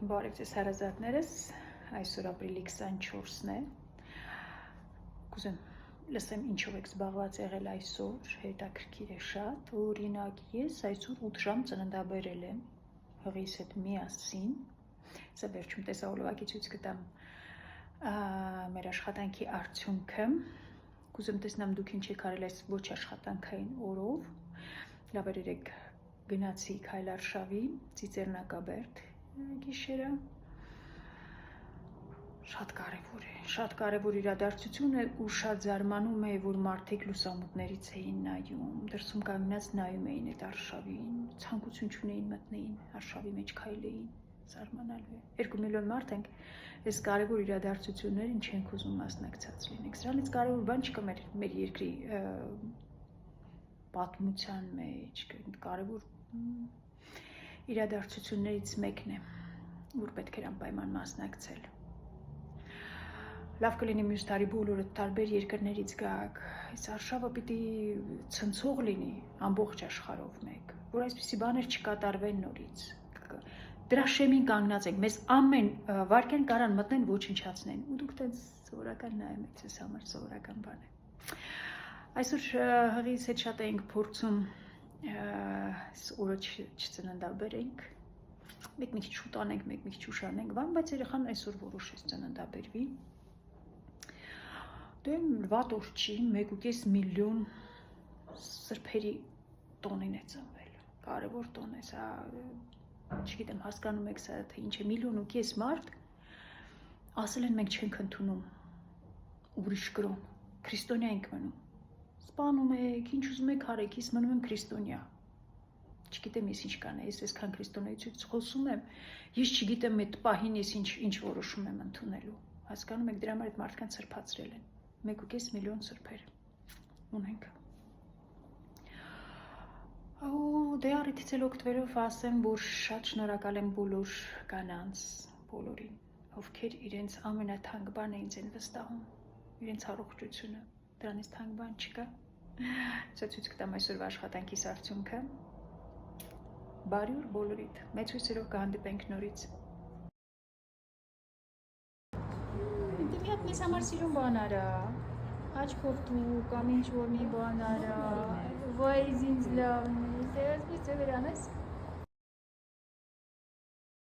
Բարև ձեզ հարազատներս, այսօր ապրիլի 24-ն է, կուզեմ լսեմ ինչով եք զբաղված եղել այսօր, հետաքրքիր է շատ, օրինակ ես այսօր 8 ժամ ծննդաբերել եմ, հղիս հետ միասին, սա վերջում տեսահոլովակի ցույց կտամ մեր աշխատանքի արդյունքը, կուզեմ տեսնամ դուք ինչ եք արել այս ոչ աշխատանքային օրով, լավ երեք գնացի Քայլարշավի, Ծիծեռնակաբերդ գիշերը, շատ կարևոր իրադարձություն է ու շատ զարմանում է, որ մարդիկ լուսամուտներից էին նայում, դրսում կանգնած նայում էին այդ արշավին, ցանկություն չունեին մտնեին, արշավի մեջ քայլեին, զարմանալու է, 2 միլիոն մարդ ենք, այս կարևոր իրադարձություններին չենք ուզում մասնակցած լինենք, սրանից կարևոր բան չկա մեր երկրի պատմության մեջ, կարևոր իրադարձություններից մեկն է, որ պետք էր անպայման մասնակցել։ Լավ կլինի մյուս տարի բոլորը տարբեր երկրներից գաք, այս արշավը պիտի ցնցող լինի ամբողջ աշխարհով մեկ, որ այսպիսի բաներ չկատարվեն նորից։ Դրա շեմին կանգնած ենք, մեզ ամեն վարքեն կարան մտնեն ոչնչացնեն, ու դուք տենց սովորական նայում եք, ձեզ համար սովորական բան է։ Այսօր հղիս հետ շատ էինք փորձում օրը չծննդաբերենք, մեկ մի քիչ շուտ անենք, մեկ մի քիչ ուշ անենք, բայց երեխան այսօր որոշեց ծննդաբերվի։ Դե վատ օր չի, 1.5 միլիոն սրբերի տոնին է ծնվել, կարևոր տոն է, սա չգիտեմ հասկանում եք սա թե ինչ է, 1.5 միլիոն մարդ ասել են մենք չենք ընդունում ուրիշ կրոն, քրիստոնյա ենք մնում, սպանում եք, ինչ ուզում եք արեք, ես մնում եմ քրիստոնյա, չգիտեմ ես ինչ կանեմ, ես այսքան քրիստոնեայից խոսում եմ, ես չգիտեմ այդ պահին ես ինչ որոշում եմ ընդունելու, հասկանում եք դրա համար այդ մարդկանց սրբացրել են, 1.5 միլիոն սրբեր ունենք։ Դե առիթից էլ օգտվելով ասեմ, որ շատ շնորհակալ եմ բոլոր կանանց, բոլորին, ովքեր իրենց ամենաթանկ բանը ինձ են վստահում, իրենց առողջությունը, դրանից թանկ բան չկա։ Սա ցույց կտամ այսօրվա աշխատանքիս արդյունքը։ Բարի օր բոլորիդ, մեծ հույսերով կհանդիպենք նորից։ Դե մի հատ մեզ համար սիրուն բան արա, աչքով դու կամ ինչ որ մի բան արա, վայ ինձ լավն է, դե այսպես ձևեր անես։